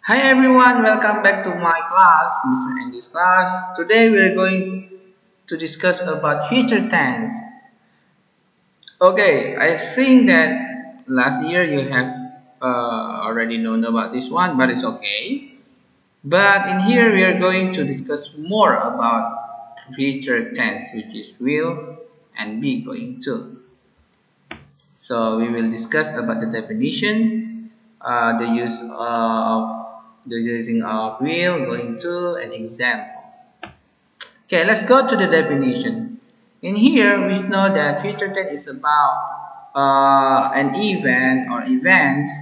Hi everyone, welcome back to my class, Mr. Andy's class. Today we are going to discuss about future tense. Okay, I think that last year you have already known about this one, but it's okay. But in here we are going to discuss more about future tense, which is will and be going to. So we will discuss about the definition, the use of the using of will, going to, and example. Okay, let's go to the definition. In here, we know that future tense is about an event or events,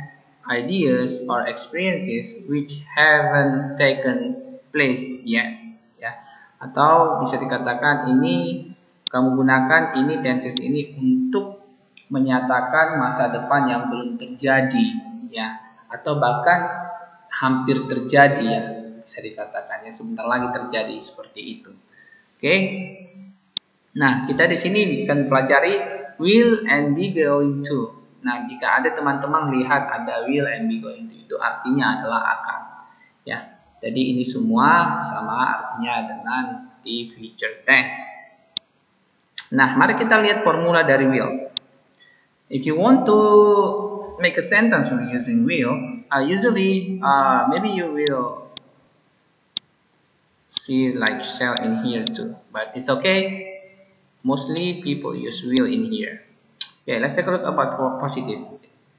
ideas, or experiences which haven't taken place yet. Ya, atau bisa dikatakan ini kamu gunakan ini tenses ini untuk menyatakan masa depan yang belum terjadi, ya, atau bahkan hampir terjadi, ya, bisa dikatakan ya sebentar lagi terjadi seperti itu. Oke. Nah, kita di sini akan pelajari will and be going to. Nah, jika ada teman-teman lihat ada will and be going to, itu artinya adalah akan. Ya. Jadi ini semua sama artinya dengan di future tense. Nah, mari kita lihat formula dari will. If you want to make a sentence using will, usually maybe you will see like shall in here too, but it's okay. Mostly people use will in here. Okay, let's take a look about positive.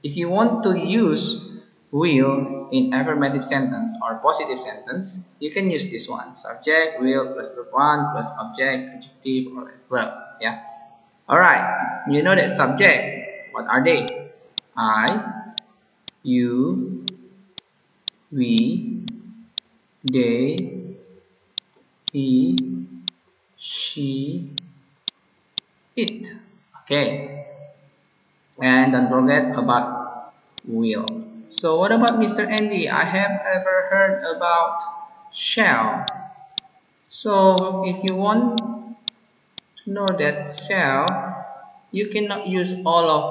If you want to use will in affirmative sentence or positive sentence, you can use this one: subject, will plus verb one plus object, adjective, or verb. Yeah. Alright, you know that subject. What are they? I, you, we, they, he, she, it. Okay. And don't forget about will. So what about Mr. Andy? I have ever heard about shall. So if you want to know that shall, you cannot use all of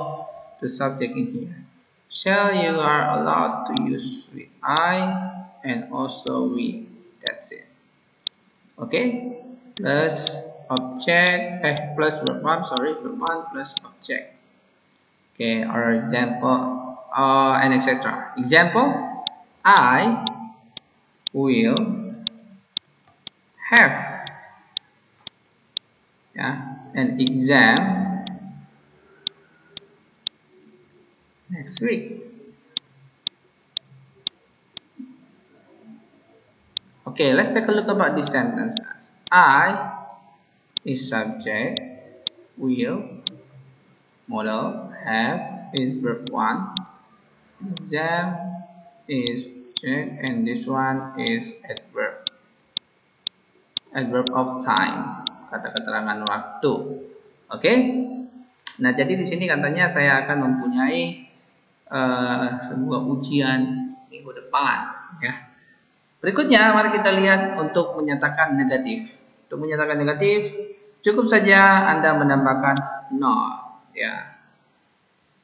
the subject in here. Shall you are allowed to use with I and also we. That's it. Okay. Plus object plus verb one. Sorry, verb one plus object. Okay. Our example and etc. Example: I will have, yeah, an exam next week. Okay, let's take a look about this sentence. I is subject, will, modal, have is verb one, exam is object, and this one is adverb. Adverb of time, kata keterangan waktu. Oke. Nah, jadi di sini katanya saya akan mempunyai sebuah ujian minggu depan, ya. Berikutnya, mari kita lihat untuk menyatakan negatif. Untuk menyatakan negatif, cukup saja Anda menambahkan not, ya.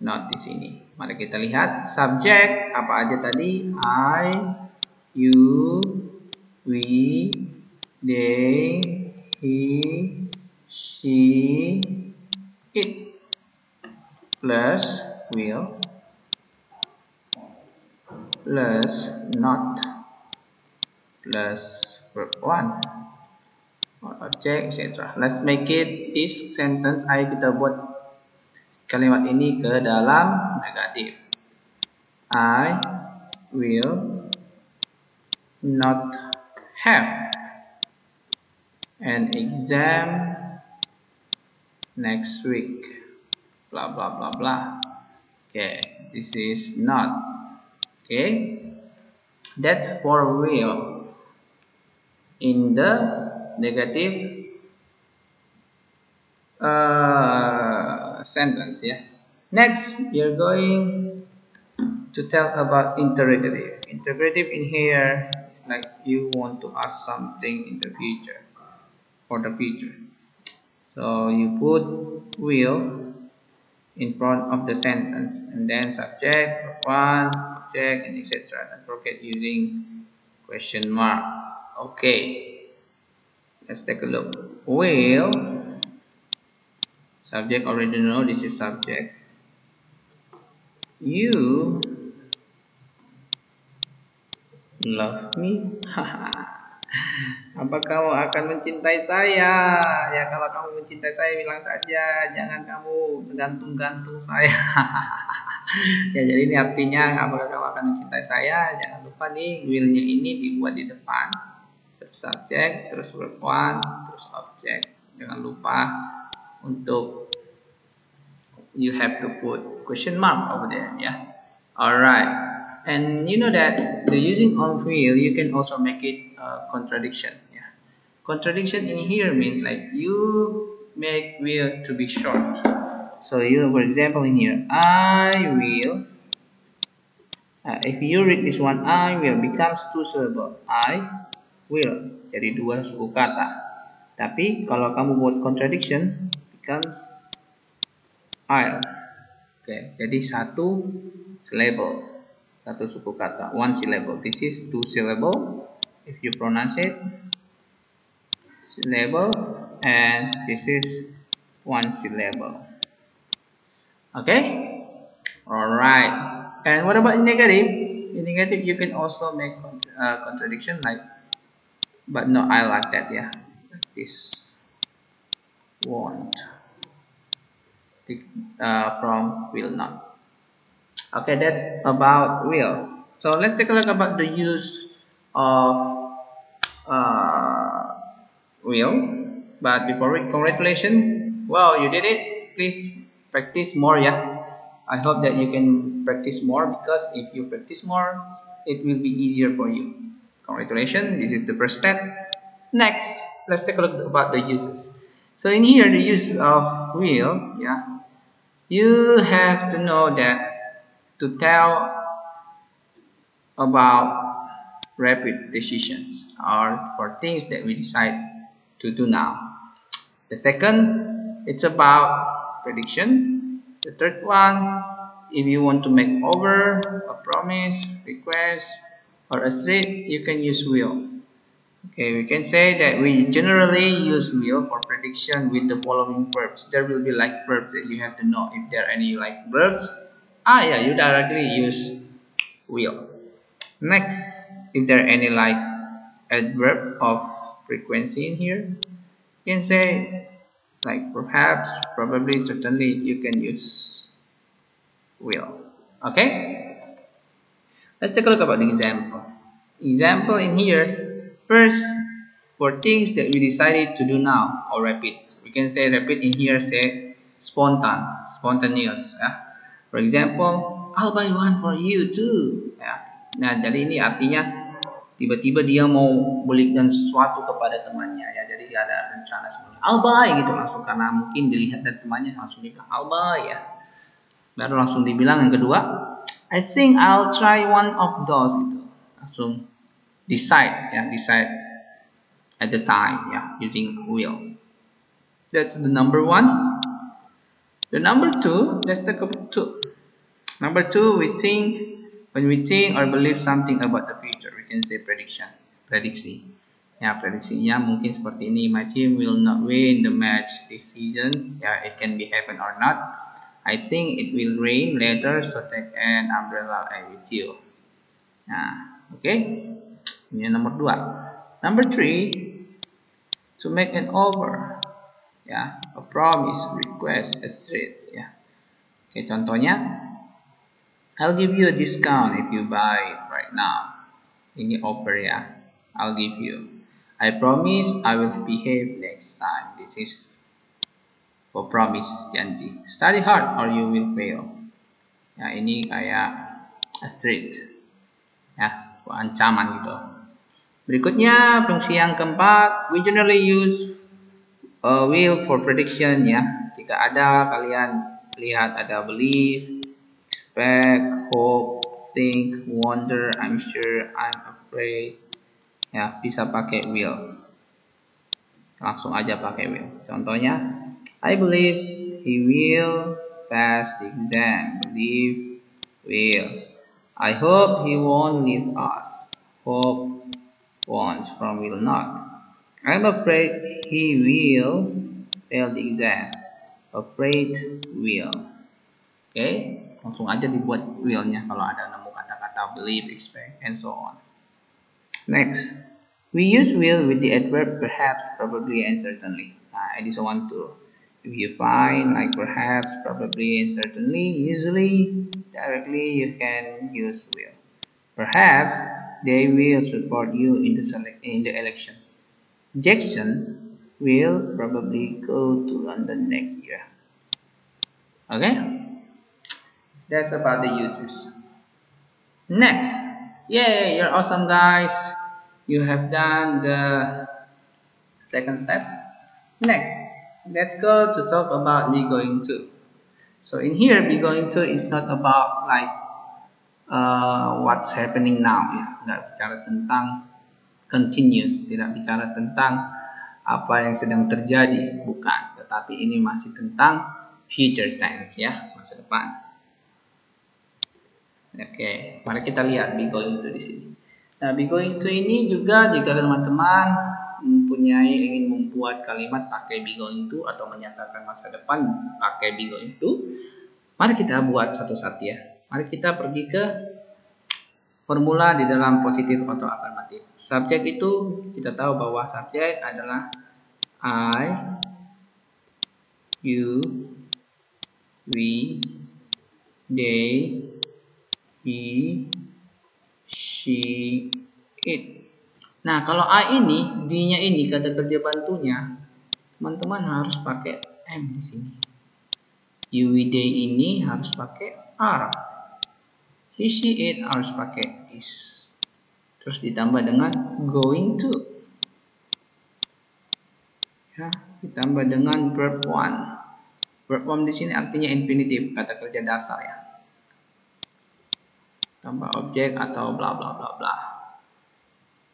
Not di sini. Mari kita lihat subjek apa aja tadi? I, you, we, they, he, she, it. Plus will plus not plus verb one or object, etc. Let's make it this sentence. Ayo kita buat kalimat ini ke dalam negatif. I will not have an exam next week. Blah blah blah blah. Okay, this is not. Okay, that's for will in the negative sentence. Yeah. Next, you're going to tell about interrogative. Interrogative in here is like you want to ask something in the future, for the future. So you put will in front of the sentence and then subject, verb one, subject, and etc. Don't forget using question mark. Okay, let's take a look. Will, subject already know this is subject. You love me? Apa kamu akan mencintai saya? Ya, kalau kamu mencintai saya bilang saja, jangan kamu gantung-gantung saya. Ya, jadi ini artinya apakah kamu akan mencintai saya? Jangan lupa nih will-nya ini dibuat di depan. Terus subject, terus verb one, terus object. Jangan lupa untuk you have to put question mark over there, yeah. Alright. And you know that the using of will, you can also make it a contradiction. Yeah, contradiction in here means like you make will to be short. So you, for example, in here, I will. If you read this one, I will becomes two syllable. I will jadi dua suku kata. Tapi kalau kamu buat contradiction, becomes I'll. Oke, jadi satu syllable. Satu suku kata, one syllable. This is two syllable. If you pronounce it, syllable, and this is one syllable. Okay, all right. And what about in negative? In negative, you can also make contradiction like, but no, I like that. Yeah, this won't from will not. Okay, that's about will. So let's take a look about the use of will. But before congratulations, wow, you did it. Please practice more, yeah. I hope that you can practice more, because if you practice more, it will be easier for you. Congratulations, this is the first step. Next, let's take a look about the uses. So in here, the use of will, yeah, you have to know that to tell about rapid decisions or for things that we decide to do now. The second, it's about prediction. The third one, if you want to make over a promise, request, or a threat, you can use will. Okay, we can say that we generally use will for prediction with the following verbs. There will be like verbs that you have to know if there are any like verbs. Yeah, you directly use will. Next, if there are any like adverb of frequency in here, you can say like perhaps, probably, certainly, you can use will. Okay, let's take a look about the example. Example in here, first, for things that we decided to do now, or repeats, we can say repeat in here, say spontaneous. Yeah? For example, I'll buy one for you too. Ya. Nah, jadi ini artinya tiba-tiba dia mau belikan sesuatu kepada temannya, ya. Jadi gak ada rencana sebelumnya. I'll buy gitu langsung, karena mungkin dilihat dari temannya langsung dibilang I'll buy, ya. Baru langsung dibilang yang kedua, I think I'll try one of those gitu. Langsung decide, ya, decide at the time, ya, using will. That's the number one. The number two, let's take a two. Number two, when we think or believe something about the future, we can say prediction, prediksi. Ya, prediksinya mungkin seperti ini. My team will not win the match this season. Ya, it can be happen or not. I think it will rain later, so take an umbrella with you. Nah, oke. Ini nomor dua. Number three, to make an offer. Ya, a promise, request, a threat. Ya. Oke, contohnya, I'll give you a discount if you buy it right now. Ini offer, ya. I'll give you. I promise I will behave next time. This is for promise, janji. Study hard or you will fail. Ya, ini kayak a threat. Ya, ancaman gitu. Berikutnya, fungsi yang keempat, we generally use will for prediction, ya. Jika ada, kalian lihat ada believe, expect, hope, think, wonder, I'm sure, I'm afraid. Ya, bisa pakai will. Langsung aja pakai will. Contohnya, I believe he will pass the exam. Believe will. I hope he won't leave us. Hope wants from will not. I'm afraid he will fail the exam. Afraid will. Oke, langsung aja dibuat will-nya kalau ada nemu kata-kata believe, expect, and so on. Next, we use will with the adverb perhaps, probably, and certainly. Nah, this one too. If you find like perhaps, probably, and certainly, usually, directly you can use will. Perhaps they will support you in the election. Jackson will probably go to London next year. Okay, that's about the uses. Next, yay, you're awesome, guys. You have done the second step. Next, let's go to talk about be going to. So in here, be going to is not about like what's happening now, ya. Nggak bicara tentang continuous, tidak bicara tentang apa yang sedang terjadi, bukan. Tetapi ini masih tentang future tense, ya, masa depan. Oke, mari kita lihat be going to di sini. Nah, be going to ini juga jika teman-teman ingin membuat kalimat pakai be going to atau menyatakan masa depan pakai be going to, mari kita buat satu-satu ya. Mari kita pergi ke formula di dalam positif atau afirmatif. Subjek itu kita tahu bahwa subjek adalah I, you, we, they, he, she, it. Nah, kalau I ini, D-nya ini kata kerja bantunya, teman-teman harus pakai M di sini. You, we, they ini harus pakai R. He, she, it harus pakai is. Terus ditambah dengan going to. Ya, ditambah dengan verb one. Verb one di sini artinya infinitive, kata kerja dasar ya. Tambah objek atau bla bla bla bla.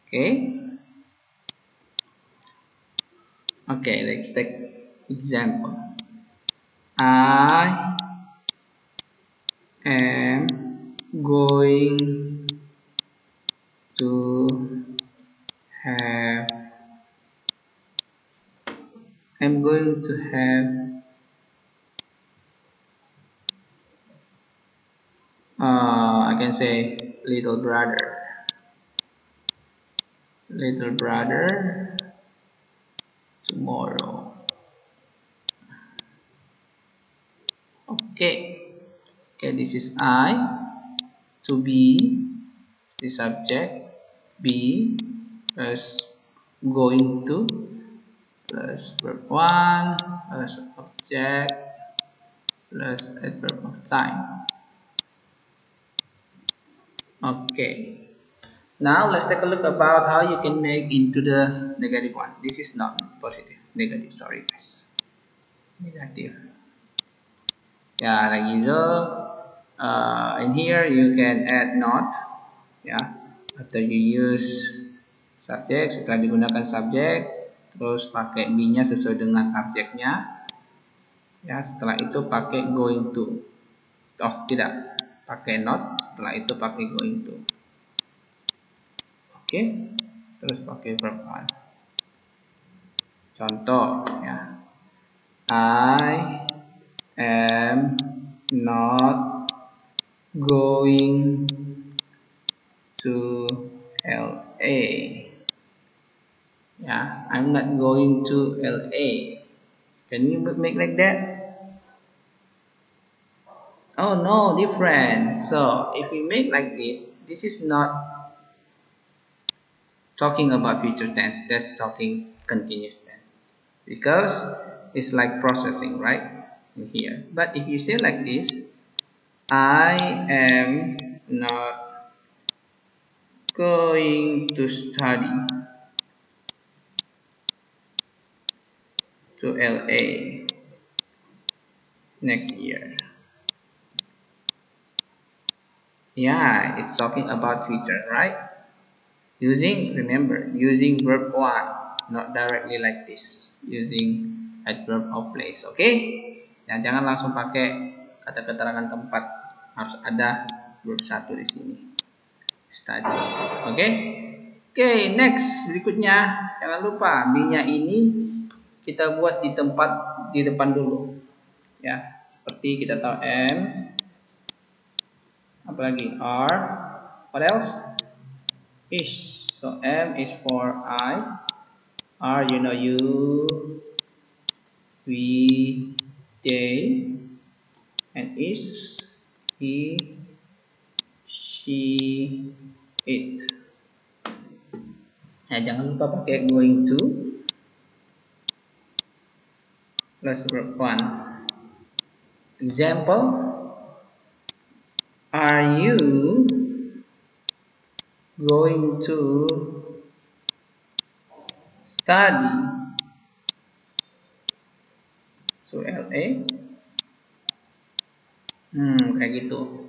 Oke. Oke, let's take example. I am going to have I can say little brother tomorrow. Okay, this is I. To be is the subject, be plus going to plus verb one plus object plus adverb of time. Okay, now let's take a look about how you can make into the negative one. This is not positive, negative, sorry guys, negative. Yeah, like usual. In here you can add not, ya. After you use subject, setelah digunakan subjek, terus pakai be-nya sesuai dengan subjeknya. Ya, setelah itu pakai going to. Oh, tidak, pakai not, setelah itu pakai going to. Oke, terus pakai verb one. Contoh, ya. I am not going to LA. Yeah, I'm not going to LA. Can you make like that? Oh no, different. So if we make like this is not talking about future tense. That's talking continuous tense, because it's like processing, right? In here. But if you say like this, I am not going to study to LA next year. Yeah, it's talking about future, right? Remember, using verb one, not directly like this, using adverb of place. Okay? Dan jangan langsung pakai kata keterangan tempat, harus ada verb 1 di sini. Study. Oke. Oke, next berikutnya jangan lupa B-nya ini kita buat di tempat di depan dulu. Ya, seperti kita tahu M, apalagi R, what else? Is. So M is for I, R you know you, we, they, and is he, she, it. Nah, jangan lupa pakai going to plus verb 1. Example, are you going to study? So LA. Kayak gitu.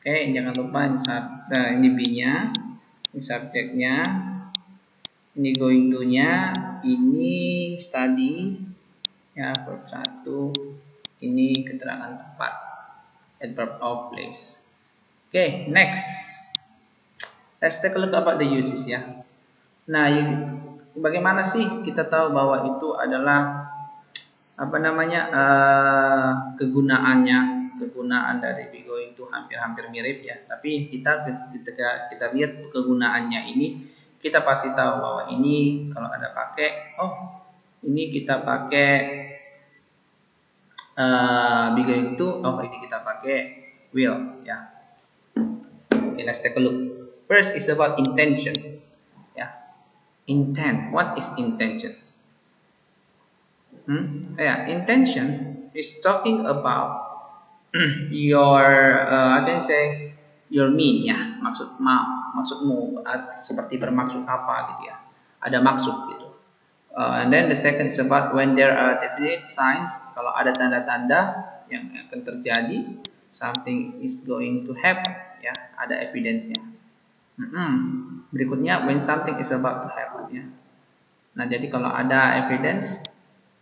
Oke, jangan lupa ini B-nya, ini subjeknya, ini going to-nya, ini study, ya verb 1, ini keterangan tempat, adverb of place. Oke, next. Let's take a look about the uses ya. Nah, bagaimana sih kita tahu bahwa itu adalah kegunaan dari be going to hampir-hampir mirip ya. Tapi ketika kita lihat kegunaannya ini, kita pasti tahu bahwa ini kalau ada pakai, ini kita pakai be going to, ini kita pakai will ya. Okay, let's take a look. First is about intention. Yeah, intent. What is intention? Intention is talking about your, I can say your mean ya, maksudmu seperti bermaksud apa gitu ya. Ada maksud gitu. And then the second is about when there are definite signs. Kalau ada tanda-tanda yang akan terjadi, something is going to happen ya, ada evidence-nya. Berikutnya when something is about to happen ya. Nah, jadi kalau ada evidence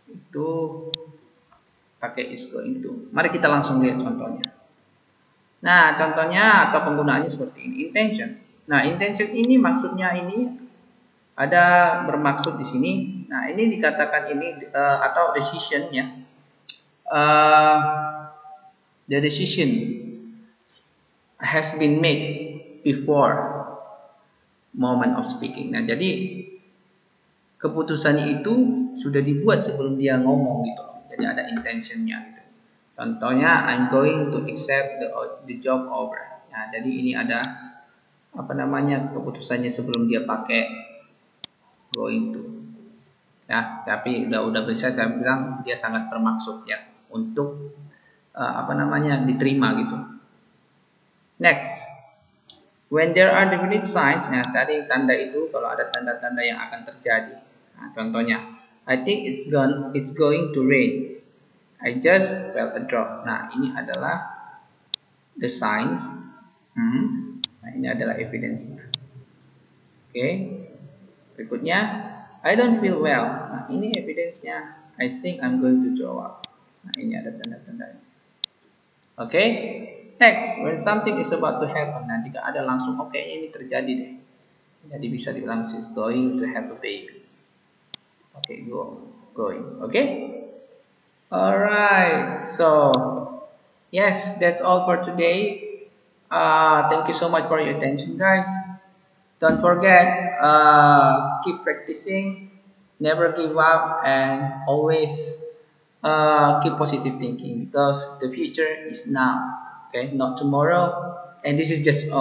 itu pakai is going to. Mari kita langsung lihat contohnya. Nah, contohnya atau penggunaannya seperti ini. Intention. Nah, intention ini maksudnya ini ada bermaksud di sini. Nah, ini dikatakan ini atau decision ya. The decision has been made before moment of speaking. Nah, jadi keputusannya itu sudah dibuat sebelum dia ngomong gitu. Jadi ada intentionnya gitu. Contohnya, I'm going to accept the job offer. Nah, jadi ini ada keputusannya sebelum dia pakai going to. Ya, tapi udah bisa saya bilang dia sangat bermaksud ya untuk diterima gitu. Next. When there are definite signs, nah tadi tanda itu kalau ada tanda-tanda yang akan terjadi. Nah, contohnya, I think it's going to rain. I just felt a drop. Nah, ini adalah the signs. Nah, ini adalah evidence-nya. Oke. Berikutnya, I don't feel well. Nah, ini evidence-nya. I think I'm going to throw up. Nah, ini ada tanda-tandanya. Oke. Next, when something is about to happen. Nah, jika ada langsung, ini terjadi deh. Jadi bisa dibilang she's going to have a baby. Going. Alright. So, yes, that's all for today. Thank you so much for your attention, guys. Don't forget, keep practicing, never give up, and always keep positive thinking because the future is now. Okay, not tomorrow. And this is just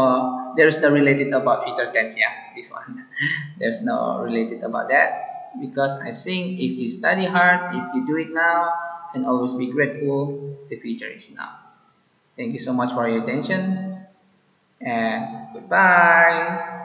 there is no related about future tense, yeah. This one, there's no related about that because I think if you study hard, if you do it now, and always be grateful, the future is now. Thank you so much for your attention, and goodbye.